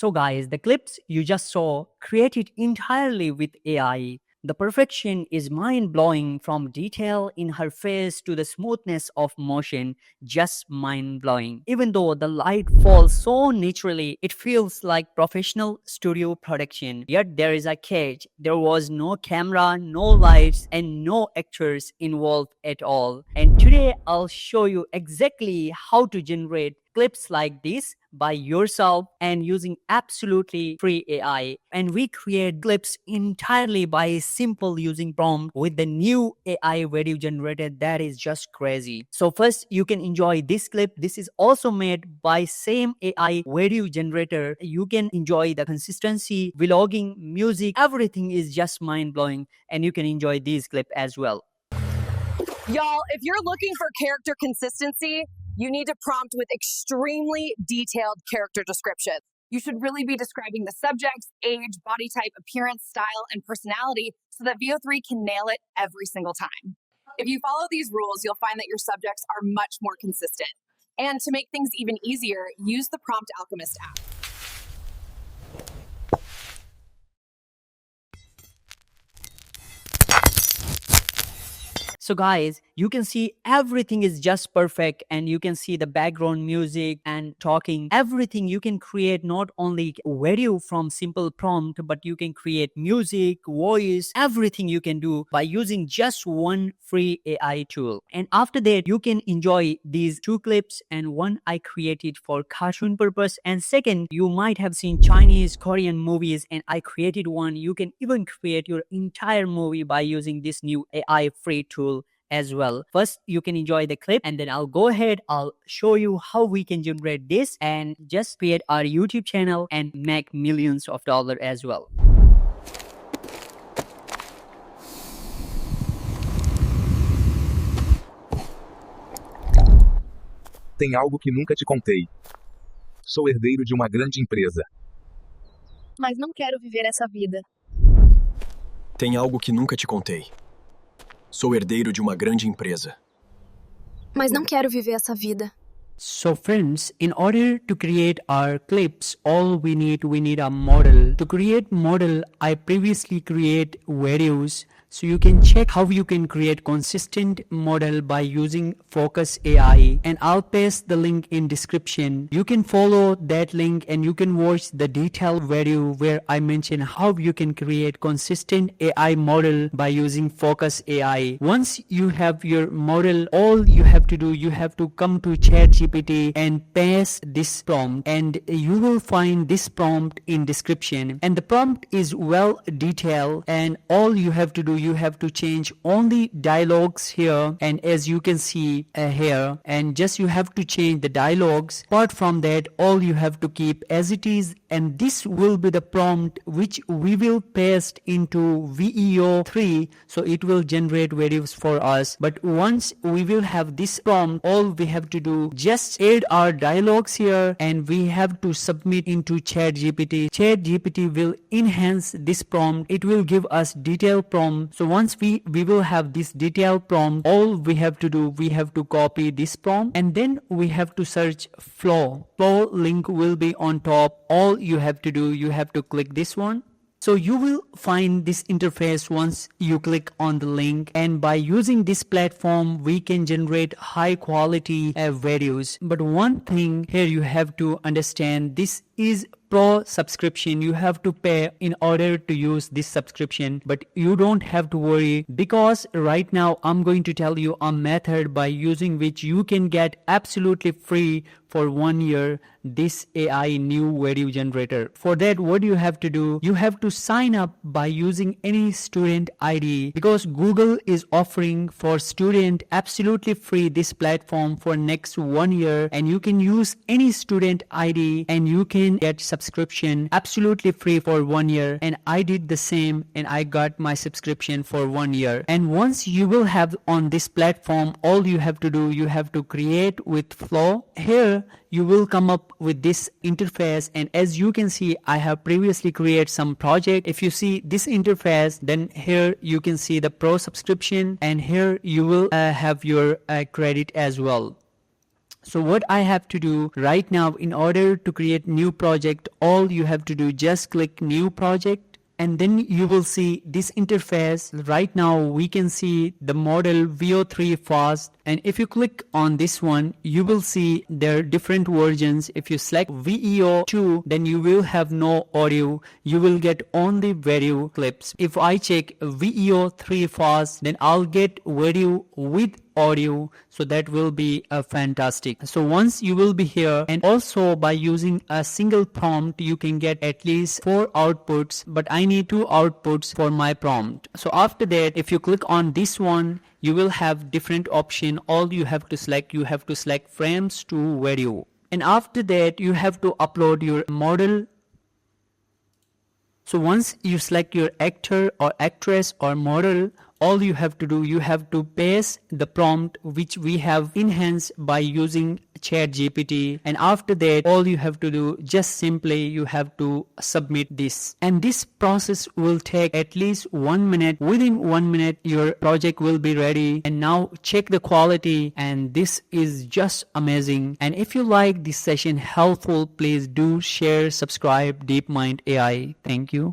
So guys, the clips you just saw created entirely with AI. The perfection is mind-blowing, from detail in her face to the smoothness of motion, just mind-blowing. Even though the light falls so naturally, it feels like professional studio production. Yet there is a catch. There was no camera, no lights, and no actors involved at all. And today I'll show you exactly how to generate clips like this by yourself and using absolutely free AI. And we create clips entirely by simple using prompt with the new AI video generator that is just crazy. So first you can enjoy this clip. This is also made by same AI video generator. You can enjoy the consistency, vlogging, music, everything is just mind-blowing, and you can enjoy this clip as well. Y'all, if you're looking for character consistency, you need to prompt with extremely detailed character descriptions. You should really be describing the subject's age, body type, appearance, style, and personality so that Veo 3 can nail it every single time. If you follow these rules, you'll find that your subjects are much more consistent. And to make things even easier, use the Prompt Alchemist app. So guys, you can see everything is just perfect, and you can see the background music and talking, everything. You can create not only video from simple prompt, but you can create music, voice, everything you can do by using just one free AI tool. And after that, you can enjoy these two clips, and one I created for cartoon purpose, and second, you might have seen Chinese, Korean movies, and I created one. You can even create your entire movie by using this new AI free tool as well. First, you can enjoy the clip, and then I'll go ahead, I'll show you how we can generate this and just create our YouTube channel and make millions of dollars as well. Tem algo que nunca te contei. Sou herdeiro de uma grande empresa. Mas não quero viver essa vida. Tem algo que nunca te contei. Sou herdeiro de uma grande empresa. Mas não quero viver essa vida. So friends, in order to create our clips, all we need a model. To create model, I previously create videos. So you can check how you can create consistent model by using Focus AI, and I'll paste the link in description. You can follow that link and you can watch the detailed video where I mention how you can create consistent AI model by using Focus AI. Once you have your model, all you have to do, you have to come to ChatGPT and paste this prompt, and you will find this prompt in description, and the prompt is well detailed, and all you have to do, you have to change only dialogues here, and as you can see here, and just you have to change the dialogues. Apart from that, all you have to keep as it is, and this will be the prompt which we will paste into Veo 3, so it will generate videos for us. But once we will have this prompt, all we have to do, just add our dialogues here, and we have to submit into ChatGPT. ChatGPT will enhance this prompt. It will give us detailed prompt. So once we will have this detailed prompt, all we have to do, we have to copy this prompt, and then we have to search Flow. Flow link will be on top. All you have to do, you have to click this one. So you will find this interface once you click on the link, and by using this platform we can generate high quality videos. But one thing here you have to understand, this is pro subscription. You have to pay in order to use this subscription, but you don't have to worry, because right now I'm going to tell you a method by using which you can get absolutely free for 1 year this AI new video generator. For that, what you have to do, you have to sign up by using any student ID, because Google is offering for student absolutely free this platform for next 1 year, and you can use any student ID and you can get subscription absolutely free for 1 year. And I did the same, and I got my subscription for 1 year. And once you will have on this platform, all you have to do, you have to create with Flow. Here you will come up with this interface, and as you can see, I have previously created some project. If you see this interface, then here you can see the pro subscription, and here you will have your credit as well. So what I have to do right now, in order to create new project, all you have to do, just click new project, and then you will see this interface. Right now we can see the model Veo 3 fast, and if you click on this one, you will see there are different versions. If you select Veo 2, then you will have no audio, you will get only video clips. If I check Veo 3 fast, then I'll get video with audio, so that will be fantastic. So once you will be here, and also by using a single prompt you can get at least 4 outputs, but I need 2 outputs for my prompt. So after that, if you click on this one, you will have different option. All you have to select frames to video, and after that you have to upload your model. So once you select your actor or actress or model, all you have to do, you have to paste the prompt which we have enhanced by using ChatGPT, and after that all you have to do, just simply you have to submit this, and this process will take at least 1 minute. Within 1 minute your project will be ready. And now check the quality, and this is just amazing. And if you like this session helpful, please do share, subscribe DeepMind AI. Thank you.